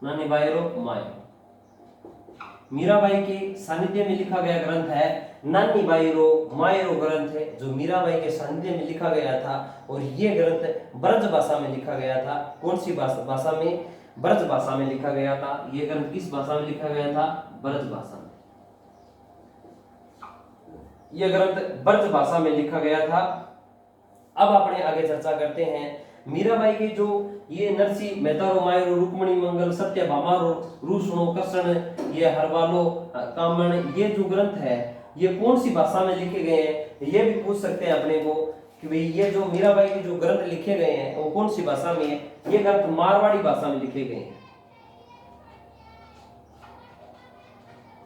नानी बाईरो मायो। मीराबाई के सानिध्य में लिखा गया ग्रंथ है नानी बाईरो मायरो ग्रंथ है, जो मीराबाई के सानिध्य में लिखा गया था। और ये ग्रंथ ब्रज भाषा में लिखा गया था। कौन सी भाषा में? ब्रज भाषा में लिखा गया था। ये ग्रंथ किस भाषा में लिखा गया था? ब्रज भाषा में। यह ग्रंथ ब्रज भाषा में लिखा गया था। अब अपने आगे चर्चा करते हैं मीराबाई के जो ये नरसी मेहतारो मायरो रुक्मणी मंगल सत्यभामारो रूसणो कृष्ण ये हरवालो कामण, ये जो ग्रंथ है ये कौन सी भाषा में लिखे गए हैं? ये भी पूछ सकते हैं अपने को कि भाई ये जो मीराबाई के जो ग्रंथ लिखे गए हैं वो कौन सी भाषा में है? ये ग्रंथ मारवाड़ी भाषा में लिखे गए हैं।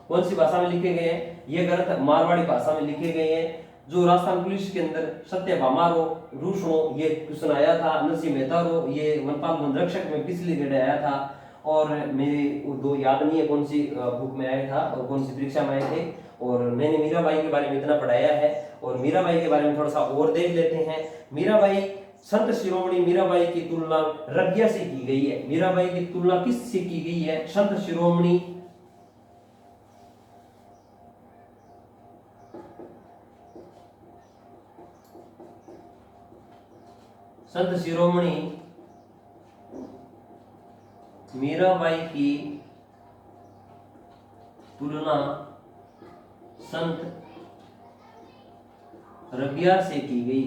कौन सी भाषा में लिखे गए हैं? ये ग्रंथ मारवाड़ी भाषा में लिखे गए हैं। जो राजस्थान पुलिस के अंदर सत्यभामारो रूसणो ये क्वेश्चन आया था, नरसिंह मेहतारो ये वनपाल वन रक्षक में पिछली ग्रेड आया था। और मेरे दो याद नहीं है कौन सी बुक में आया था और कौन सी परीक्षा में आए थे। और मैंने मीराबाई के बारे में इतना पढ़ाया है। और मीराबाई के बारे में थोड़ा सा और देख लेते हैं। मीराबाई संत शिरोमणि मीराबाई की तुलना रबिया से की गई है। मीराबाई की तुलना किससे की गई है? संत शिरोमणि संत शिरोमणि मीराबाई की तुलना संत रबिया से की गई।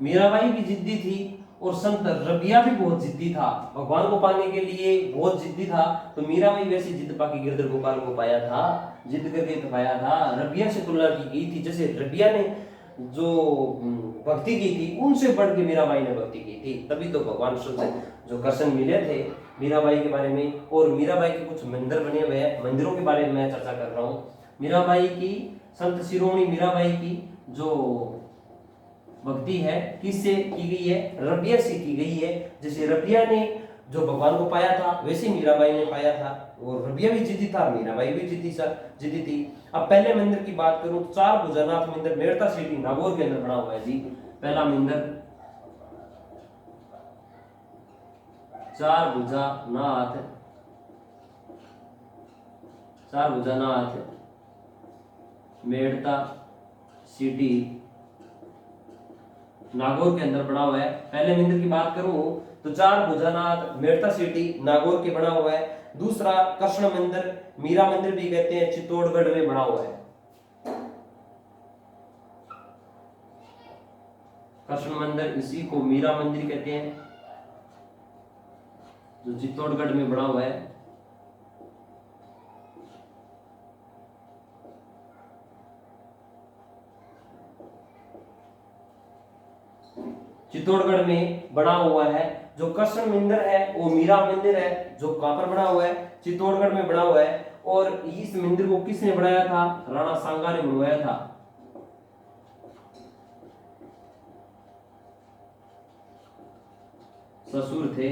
मीराबाई भी जिद्दी थी और संत रबिया भी बहुत जिद्दी था, भगवान को पाने के लिए बहुत जिद्दी था। तो मीराबाई वैसे जिद पाके गिरधर गोपाल को पाया था, जिद करके पाया था। रबिया से तुलना की गई थी, जैसे रबिया ने जो भक्ति की थी उनसे बढ़ के मीराबाई ने भक्ति की थी, तभी तो भगवान से जो कृष्ण मिले थे। मीराबाई के बारे में और मीराबाई के कुछ मंदिर बने हुए हैं, मंदिरों के बारे में मैं चर्चा कर रहा हूँ। मीराबाई की संत शिरोमणि मीराबाई की जो भक्ति है किससे की गई है? रबिया से की गई है। जैसे रबिया ने जो भगवान को पाया था वैसे मीराबाई ने पाया था। और रबिया भी जिद्दी था, मीराबाई भी जिद्दी थी। अब पहले मंदिर की बात करूं, चार भुजानाथ मंदिर मेड़ता सिटी नागौर के अंदर बना हुआ है जी। पहला मंदिर चार भुजानाथ मेड़ता सिटी नागौर के अंदर बना हुआ है। पहले मंदिर की बात करूं तो चार भुजानाथ मेड़ता सिटी नागौर के बना हुआ है। दूसरा कृष्ण मंदिर, मीरा मंदिर भी कहते हैं, चित्तौड़गढ़ में बना हुआ है। कृष्ण मंदिर इसी को मीरा मंदिर कहते हैं, जो चित्तौड़गढ़ में बना हुआ है। चित्तौड़गढ़ में बना हुआ है। जो कृष्ण मंदिर है वो मीरा मंदिर है, जो कहां पर बना हुआ है? चित्तौड़गढ़ में बना हुआ है। और इस मंदिर को किसने बनाया था? राणा सांगा ने बनवाया था। ससुर थे,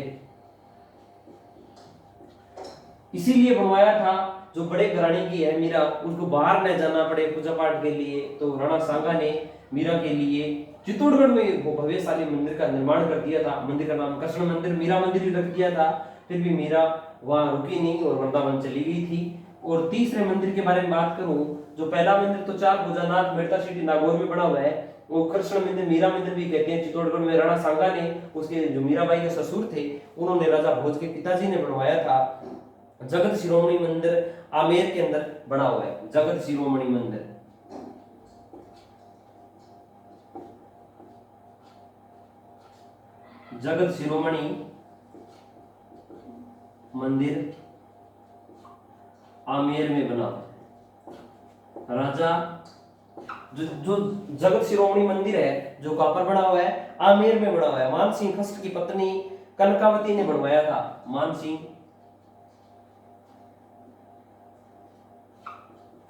इसीलिए बनवाया था। जो बड़े घराने की है मीरा, उनको बाहर न जाना पड़े पूजा पाठ के लिए, तो राणा सांगा ने मीरा के लिए चित्तौड़गढ़ में वो भव्यशाली मंदिर का निर्माण कर दिया था। मंदिर का नाम कृष्ण मंदिर, मीरा मंदिर भी रख दिया था। फिर भी मीरा वहां रुकी नहीं और वृंदावन चली गई थी। और तीसरे मंदिर के बारे में बात करूं, जो पहला मंदिर तो चार भुजानाथ मेड़ता सिटी नागौर में बना हुआ है, वो कृष्ण मंदिर मीरा मंदिर भी कहते हैं। चित्तौड़गढ़ में राणा सांगा ने, उसके जो मीराबाई के ससुर थे, उन्होंने राजा भोज के पिताजी ने बनवाया था। जगत शिरोमणि मंदिर आमेर के अंदर बना हुआ है। जगत शिरोमणि मंदिर, जगत शिरोमणि मंदिर आमेर में बना। राजा जो जगत शिरोमणि मंदिर है जो कहां पर बना हुआ है? आमेर में बना हुआ है। मानसिंह फर्स्ट की पत्नी कनकावती ने बनवाया था। मानसिंह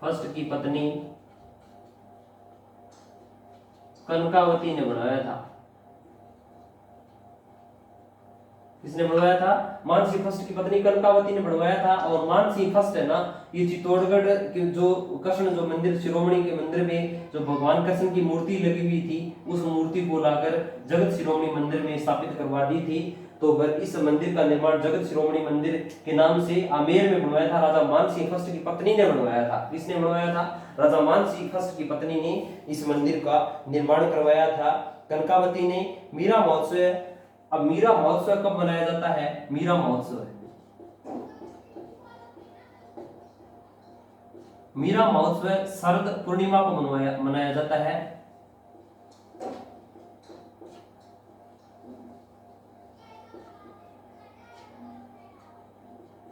फर्स्ट की पत्नी कनकावती ने बनवाया था। किसने बनवाया था? मानसिंह फर्स्ट की पत्नी कनकावती ने बनवाया था। और मानसिंह फर्स्ट है ना, ये चित्तौड़गढ़ के जो कृष्ण जो मंदिर शिरोमणि के मंदिर में जो भगवान कृष्ण की मूर्ति लगी हुई थी, उस मूर्ति को लाकर जगत शिरोमणि मंदिर में स्थापित करवा दी थी। तो इस मंदिर का निर्माण जगत शिरोमणि मंदिर के नाम से आमेर में बनवाया था। राजा मानसिंह फर्स्ट की पत्नी ने बनवाया था। किसने बनवाया था? राजा मानसिंह फर्स्ट की पत्नी ने इस मंदिर का निर्माण करवाया था। कनकावती ने। मीरा महोत्सव, अब मीरा महोत्सव कब मनाया जाता है? मीरा महोत्सव, मीरा महोत्सव शरद पूर्णिमा को मनाया जाता है।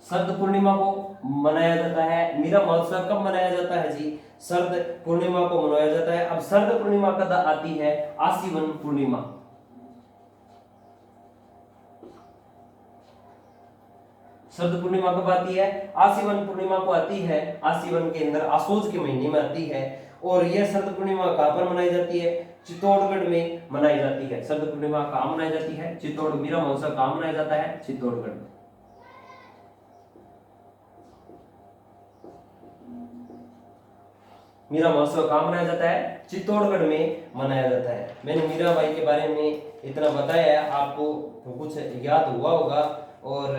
शरद पूर्णिमा को मनाया जाता है। मीरा महोत्सव कब मनाया जाता है जी? शरद पूर्णिमा को मनाया जाता है। अब शरद पूर्णिमा कब आती है? आसीवन पूर्णिमा। शरद पूर्णिमा कब आती है? आसीवन पूर्णिमा को आती है। आसीवन के अंदर आसोज के महीने में आती है। और यह शरद पूर्णिमा कहां पर मनाई जाती है? चित्तौड़गढ़ में मनाई जाती है। शरद पूर्णिमा कहां मनाई जाती है? चित्तौड़। मीरा महोत्सव कहां मनाया जाता है? चित्तौड़गढ़ में। मीरा महोत्सव कहां मनाया जाता है? चित्तौड़गढ़ में मनाया जाता है। मैंने मीराबाई के बारे में इतना बताया, आपको कुछ याद हुआ होगा। और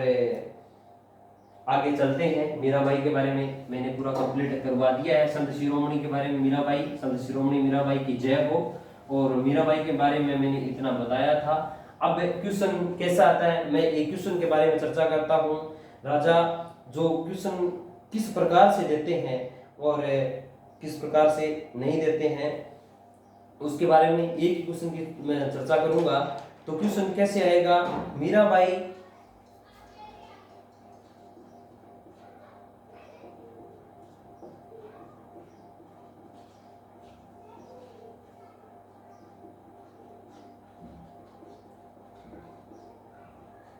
आगे चलते हैं। मीराबाई के बारे में मैंने पूरा कंप्लीट करवा दिया है। संत शिरोमणि के बारे में मीराबाई, संत शिरोमणि मीराबाई की जय हो। और मीराबाई के बारे में मैंने इतना बताया था। अब क्वेश्चन कैसा आता है, मैं एक क्वेश्चन के बारे में चर्चा करता हूँ। राजा जो क्वेश्चन किस प्रकार से देते हैं और किस प्रकार से नहीं देते हैं, उसके बारे में एक क्वेश्चन की मैं चर्चा करूंगा। तो क्वेश्चन कैसे आएगा? मीराबाई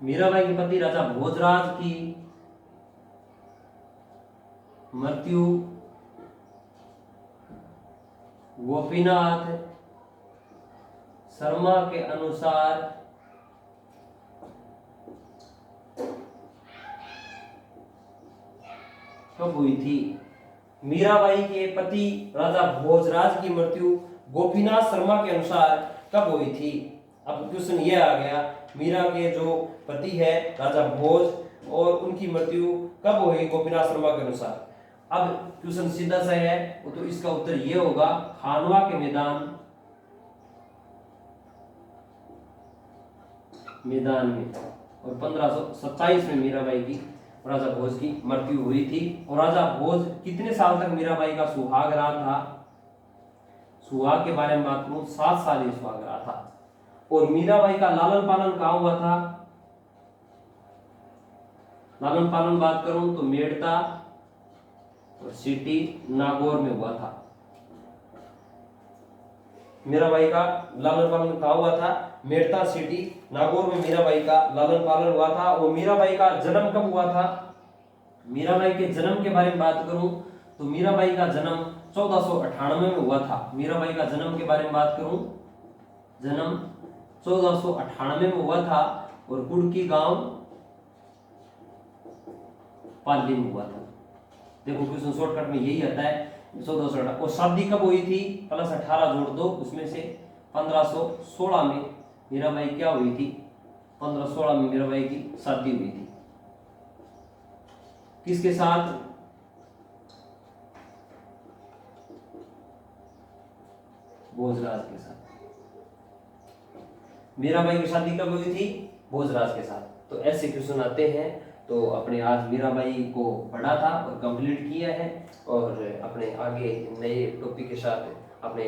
मीराबाई के पति राजा भोजराज की मृत्यु गोपीनाथ शर्मा के अनुसार कब हुई थी? मीराबाई के पति राजा भोजराज की मृत्यु गोपीनाथ शर्मा के अनुसार कब हुई थी? अब क्वेश्चन ये आ गया, मीरा के जो पति है राजा भोज और उनकी मृत्यु कब हुई? गोपीनाथ शर्मा के अनुसार। अब क्वेश्चन सीधा सा है, तो इसका उत्तर ये होगा खानवा के मैदान में। और 1527 में मीराबाई की राजा भोज की मृत्यु हुई थी। और राजा भोज कितने साल तक मीराबाई का सुहाग रहा था? सुहाग के बारे में बात करूं, 7 साल ये सुहाग रहा था। और मीराबाई का लालन पालन कहां हुआ था? लालन पालन बात करूं तो मेड़ता और सिटी नागौर में हुआ था। मीराबाई का लालन पालन कहां हुआ था? मेड़ता सिटी नागौर में मीराबाई का लालन पालन हुआ था। और मीराबाई का जन्म कब हुआ था? मीराबाई के जन्म के बारे में बात करूं तो मीराबाई का जन्म 1498 में हुआ था। मीराबाई का जन्म के बारे में बात करूं, जन्म 1498 में हुआ था। और कुड़की गांव पाली में हुआ था। देखो क्वेश्चन शॉर्टकट में यही आता है 1418। और शादी कब हुई थी? प्लस 18 जोड़ दो, उसमें से 1516 में मीराबाई क्या हुई थी? 1516 में मीराबाई की शादी हुई थी। किसके साथ? भोजराज के साथ। मीराबाई की शादी कब हुई थी? भोजराज के साथ। तो ऐसे क्वेश्चन आते हैं। तो अपने आज मीराबाई को पढ़ा था और कंप्लीट किया है। और अपने आगे नए टॉपिक के साथ अपने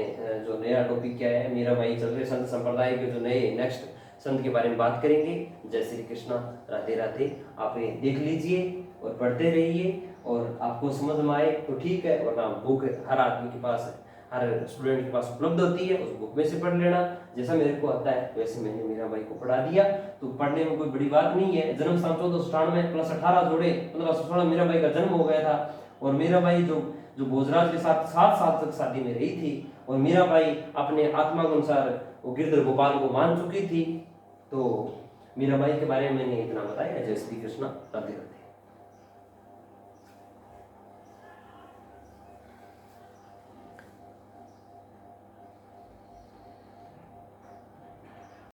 जो नया टॉपिक क्या है, मीराबाई चल संत संप्रदाय के जो नए नेक्स्ट संत के बारे में बात करेंगे। जय श्री कृष्णा, राधे राधे। आप ये देख लीजिए और पढ़ते रहिए। और आपको समझ में आए तो ठीक है, वरना बुक हर आदमी के पास, हर स्टूडेंट के पास उपलब्ध होती है, उस बुक में से पढ़ लेना। जैसा मेरे को आता है वैसे मैंने मीराबाई को पढ़ा दिया। तो पढ़ने में कोई बड़ी बात नहीं है। जन्म स्थान 1497 प्लस 18 जोड़े 1516 मीराबाई का जन्म हो गया था। और मीराबाई जो भोजराज के साथ 7 साल तक शादी में रही थी। और मीराबाई अपने आत्मा के अनुसार वो गिरधर गोपाल को मान चुकी थी। तो मीराबाई के बारे में मैंने इतना बताया। जय श्री कृष्णा, राधे राधे।